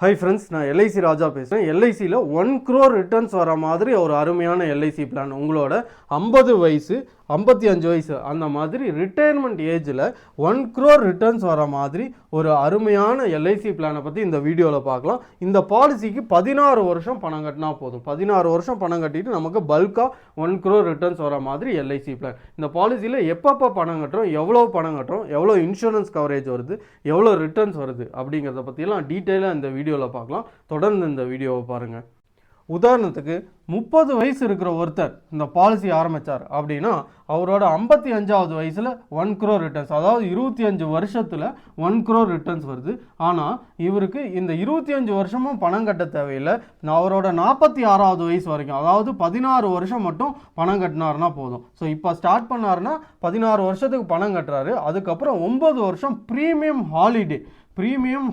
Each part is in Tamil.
ஹாய் ஃப்ரெண்ட்ஸ், நான் எல்ஐசி ராஜா பேசுகிறேன். எல்ஐசியில் 1 crore ரிட்டர்ன்ஸ் வர மாதிரி ஒரு அருமையான எல்ஐசி பிளான். உங்களோட 50 வயசு 55 வயசு அந்த மாதிரி ரிட்டையர்மெண்ட் ஏஜில் 1 crore ரிட்டர்ன்ஸ் வர மாதிரி ஒரு அருமையான எல்ஐசி பிளானை பற்றி இந்த வீடியோவில் பார்க்கலாம். இந்த பாலிசிக்கு 16 வருஷம் பணம் கட்டினா போதும். 16 வருஷம் பணம் கட்டிட்டு நமக்கு பல்காக 1 crore ரிட்டர்ன்ஸ் வர மாதிரி எல்ஐசி பிளான். இந்த பாலிசியில் எப்பப்போ பணம் கட்டுறோம், எவ்வளோ பணம் கட்டுறோம், எவ்வளோ இன்சூரன்ஸ் கவரேஜ் வருது, எவ்வளோ ரிட்டர்ன்ஸ் வருது அப்படிங்கிறத பற்றியெல்லாம் டீட்டெயிலாக இந்த வீடியோவில் பார்க்கலாம். தொடர்ந்து இந்த வீடியோவை பாருங்கள். உதாரணத்துக்கு 30 வயசு இருக்கிற ஒருத்தர் இந்த பாலிசி ஆரம்பித்தார் அப்படின்னா அவரோட 55வது வயசில் 1 crore ரிட்டர்ன்ஸ், அதாவது 25 வருஷத்தில் 1 crore ரிட்டர்ன்ஸ் வருது. ஆனால் இவருக்கு இந்த 25 வருஷமும் பணம் கட்ட தேவையில்லை. அவரோட 46வது வயசு வரைக்கும், அதாவது 16 வருஷம் மட்டும் பணம் கட்டினார்னா போதும். ஸோ இப்போ ஸ்டார்ட் பண்ணாருன்னா 16 வருஷத்துக்கு பணம் கட்டுறாரு. அதுக்கப்புறம் 9 வருஷம் ப்ரீமியம்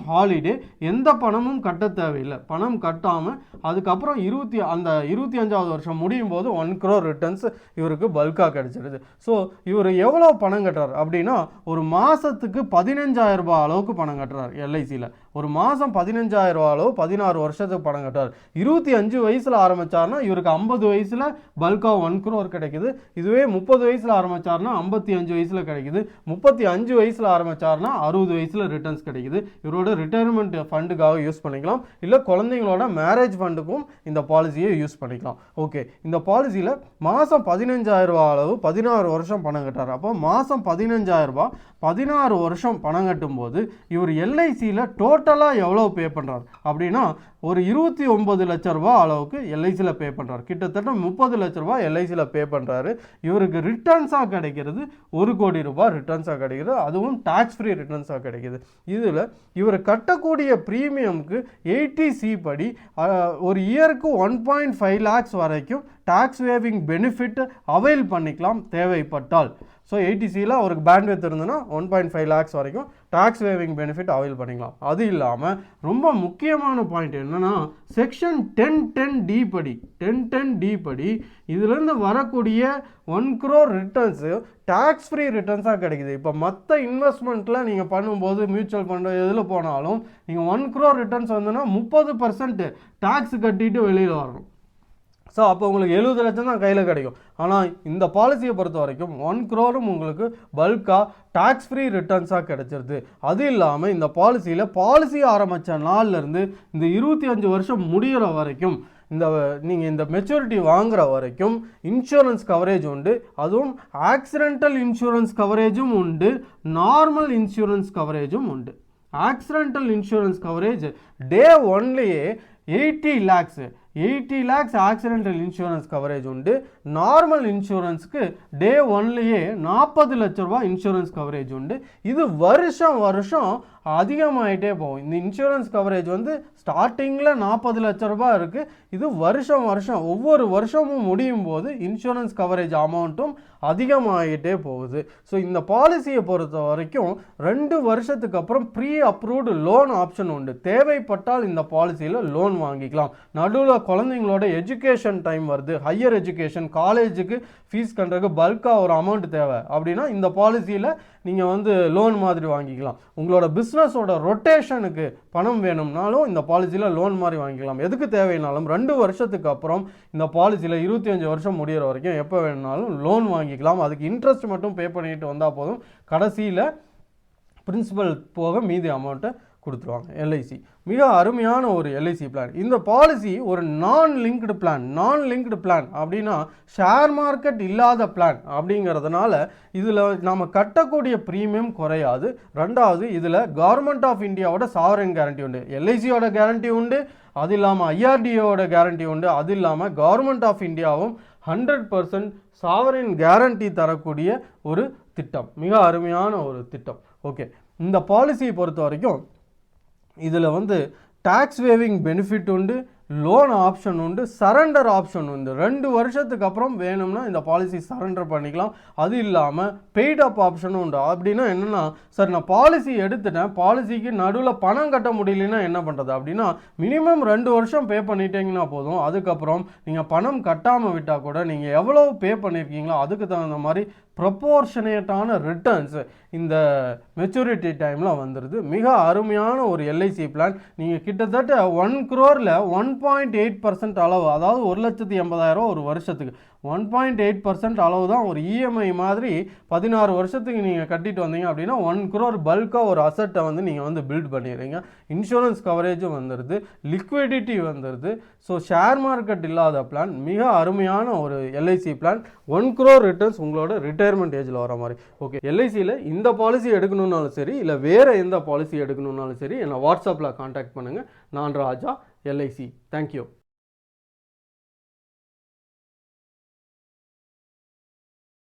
ஹாலிடே எந்த பணமும் கட்ட தேவையில்லை. பணம் கட்டாமல் அதுக்கப்புறம் 25வது வருஷம் முடியும் போது 1 crore ரிட்டர்ன்ஸ் இவருக்கு பல்காக கிடைச்சிடுது. ஸோ இவர் எவ்வளோ பணம் கட்டுறார் அப்படின்னா ஒரு மாதத்துக்கு 15,000 ரூபாய் அளவுக்கு பணம் கட்டுறார். எல்ஐசியில் ஒரு மாதம் 15,000 ரூபா அளவு 16 வருஷத்துக்கு பணம் கட்டுறார். 25 வயசில் ஆரம்பித்தார்னா இவருக்கு 50 வயசில் பல்காக 1 crore கிடைக்குது. இதுவே 30 வயசில் ஆரம்பித்தார்னா 55 வயசில் கிடைக்குது. 35 வயசில் ஆரம்பித்தார்னா 60 வயசில் ரிட்டர்ன்ஸ் கிடைக்குது. இவரோட ரிட்டையர்மெண்ட் ஃபண்டுக்காக யூஸ் பண்ணிக்கலாம், இல்லை குழந்தைங்களோட மேரேஜ் ஃபண்டுக்கும் இந்த பாலிசியை யூஸ் பண்ணிக்கலாம். ஓகே, இந்த பாலிசியில் மாதம் 15,000 ரூபா அளவு 16 வருஷம் பணம் கட்டுறாரு. அப்போ மாதம் 15,000 ரூபாய் 16 வருஷம் பணம் கட்டும்போது இவர் எல்ஐசியில் டோட்டலாக எவ்வளோ பே பண்ணுறார் அப்படின்னா ஒரு 29 லட்ச ரூபா அளவுக்கு எல்ஐசியில் பே பண்ணுறாரு. கிட்டத்தட்ட 30 லட்ச ரூபா எல்ஐசியில் பே பண்ணுறாரு. இவருக்கு ரிட்டர்ன்ஸாக கிடைக்கிறது 1 கோடி ரூபாய் ரிட்டர்ன்ஸாக கிடைக்குது. அதுவும் டாக்ஸ் ஃப்ரீ ரிட்டர்ன்ஸாக கிடைக்குது. இதில் இவர் கட்டக்கூடிய ப்ரீமியமுக்கு 80C படி ஒரு இயருக்கு 1.5 lakhs வரைக்கும் டாக்ஸ் வேவிங் பெனிஃபிட் அவைல் பண்ணிக்கலாம் தேவைப்பட்டால். ஸோ 80Cயில் அவருக்கு பேண்ட்வித் இருந்ததுன்னா 1.5 lakhs வரைக்கும் டாக்ஸ் வேவிங் பெனிஃபிட் அவைல் பண்ணிக்கலாம். அது இல்லாமல் ரொம்ப முக்கியமான பாயிண்ட் என்னென்னா செக்ஷன் 1010D படி இதுலேருந்து வரக்கூடிய 1 crore ரிட்டர்ன்ஸு டாக்ஸ் ஃப்ரீ ரிட்டர்ன்ஸாக கிடைக்குது. இப்போ மற்ற இன்வெஸ்ட்மெண்ட்டில் நீங்கள் பண்ணும்போது மியூச்சுவல் ஃபண்டு எதில் போனாலும் நீங்கள் 1 crore ரிட்டர்ன்ஸ் வந்துன்னா 30% டாக்ஸ் கட்டிட்டு வெளியில் வரணும். ஸோ அப்போ உங்களுக்கு 70 லட்சம் தான் கையில் கிடைக்கும். ஆனால் இந்த பாலிசியை பொறுத்த வரைக்கும் 1 crore உங்களுக்கு பல்காக டாக்ஸ் ஃப்ரீ ரிட்டர்ன்ஸாக கிடைச்சிருது. அது இல்லாமல் இந்த பாலிசியில் பாலிசி ஆரம்பித்த நாள்லேருந்து இந்த 25 வருஷம் முடிகிற வரைக்கும் நீங்கள் இந்த மெச்சூரிட்டி வாங்குகிற வரைக்கும் இன்சூரன்ஸ் கவரேஜ் உண்டு. அதுவும் ஆக்சிடென்டல் இன்சூரன்ஸ் கவரேஜும் உண்டு, நார்மல் இன்சூரன்ஸ் கவரேஜும் உண்டு. ஆக்சிடென்டல் இன்சூரன்ஸ் கவரேஜ் டே ஒன்லேயே 80 lakhs ஆக்சிடென்டல் இன்சூரன்ஸ் கவரேஜ் உண்டு. நார்மல் இன்சூரன்ஸ்க்கு டே ஒன்லேயே 40 லட்ச ரூபா இன்சூரன்ஸ் கவரேஜ் உண்டு. இது வருஷம் அதிகமாகிட்டே போகும். இந்த இன்சூரன்ஸ் கவரேஜ் ஸ்டார்டிங்கில் 40 லட்ச ரூபாய் இருக்குது. இது வருஷம் ஒவ்வொரு வருஷமும் முடியும் போது இன்சூரன்ஸ் கவரேஜ் அமௌண்ட்டும் அதிகமாகிட்டே போகுது. ஸோ இந்த பாலிசியை பொறுத்த வரைக்கும் 2 வருஷத்துக்கு அப்புறம் ப்ரீ அப்ரூவ்டு லோன் ஆப்ஷன் உண்டு. தேவைப்பட்டால் இந்த பாலிசியில் லோன் வாங்கிக்கலாம். நடுவில் குழந்தைங்களோட எஜுகேஷன் டைம் வருது, ஹையர் எஜுகேஷன் காலேஜுக்கு ஃபீஸ் கட்டுறதுக்கு பல்காக ஒரு அமௌண்ட் தேவை அப்படின்னா இந்த பாலிசியில் நீங்கள் லோன் மாதிரி வாங்கிக்கலாம். உங்களோட பிஸ்னஸோட ரொட்டேஷனுக்கு பணம் வேணும்னாலும் இந்த பாலிசியில் லோன் மாதிரி வாங்கிக்கலாம். எதுக்கு தேவைனாலும் 2 வருஷத்துக்கு அப்புறம் இந்த பாலிசியில் 25 வருஷம் முடிகிற வரைக்கும் எப்போ வேணும்னாலும் லோன் வாங்கிக்கலாம். அதுக்கு இன்ட்ரெஸ்ட் மட்டும் பே பண்ணிட்டு வந்தால் போதும். கடைசியில் பிரின்சிபல் போக மீதி அமௌண்ட்டை கொடுத்துருவாங்க. எல்ஐசி மிக அருமையான ஒரு எல்ஐசி பிளான். இந்த பாலிசி ஒரு நான் லிங்க்டு பிளான் அப்படின்னா ஷேர் மார்க்கெட் இல்லாத பிளான் அப்படிங்கிறதுனால இதில் நாம் கட்டக்கூடிய ப்ரீமியம் குறையாது. ரெண்டாவது, இதில் கவர்மெண்ட் ஆஃப் இந்தியாவோட சாவரின் கேரண்டி உண்டு, எல்ஐசியோட கேரண்டி உண்டு, அது இல்லாமல் ஐஆர்டிஓட கேரண்டி உண்டு. அது இல்லாமல் கவர்மெண்ட் ஆஃப் இந்தியாவும் 100% சாவரின் கேரண்டி தரக்கூடிய ஒரு திட்டம். மிக அருமையான ஒரு திட்டம். ஓகே, இந்த பாலிசியை பொறுத்த வரைக்கும் இதில் டாக்ஸ் வேவிங் பெனிஃபிட் உண்டு, லோன் ஆப்ஷன் உண்டு, சரண்டர் ஆப்ஷன் உண்டு. 2 வருஷத்துக்கு அப்புறம் வேணும்னா இந்த பாலிசி சரண்டர் பண்ணிக்கலாம். அது இல்லாமல் பெய்ட் அப் ஆப்ஷனும் உண்டு. அப்படின்னா என்னென்னா, சார் நான் பாலிசி எடுத்துட்டேன், பாலிசிக்கு நடுவில் பணம் கட்ட முடியலன்னா என்ன பண்ணுறது அப்படின்னா மினிமம் 2 வருஷம் பே பண்ணிட்டீங்கன்னா போதும். அதுக்கப்புறம் நீங்கள் பணம் கட்டாமல் விட்டால் கூட நீங்கள் எவ்வளோ பே பண்ணியிருக்கீங்களோ அதுக்கு தகுந்த மாதிரி ப்ரொபோர்ஷனேட்டான ரிட்டர்ன்ஸ் இந்த மெச்சூரிட்டி டைமில் வந்துடுது. மிக அருமையான ஒரு எல்ஐசி பிளான். நீங்கள் கிட்டத்தட்ட 1 crore 1.8% அளவு, அதாவது 1,80,000 ஒரு வருஷத்துக்கு 1.8% அளவு தான் ஒரு இஎம்ஐ மாதிரி 16 வருஷத்துக்கு நீங்கள் கட்டிட்டு வந்தீங்க அப்படின்னா 1 crore பல்காக ஒரு அசட்டை வந்து நீங்கள் வந்து பில்ட் பண்ணிடுறீங்க. இன்சூரன்ஸ் கவரேஜும் வந்துடுது, லிக்விடிட்டி வந்துடுது. ஸோ ஷேர் மார்க்கெட் இல்லாத பிளான், மிக அருமையான ஒரு எல்ஐசி பிளான். 1 crore ரிட்டர்ன்ஸ் உங்களோட ரிட்டையர்மெண்ட் ஏஜில் வர மாதிரி. ஓகே, எல்ஐசியில் இந்த பாலிசி எடுக்கணுன்னாலும் சரி, இல்லை வேறு எந்த பாலிசி எடுக்கணுன்னாலும் சரி, என்னை வாட்ஸ்அப்பில் கான்டாக்ட் பண்ணுங்கள். நான் ராஜா, எல்ஐசி. தேங்க்யூ.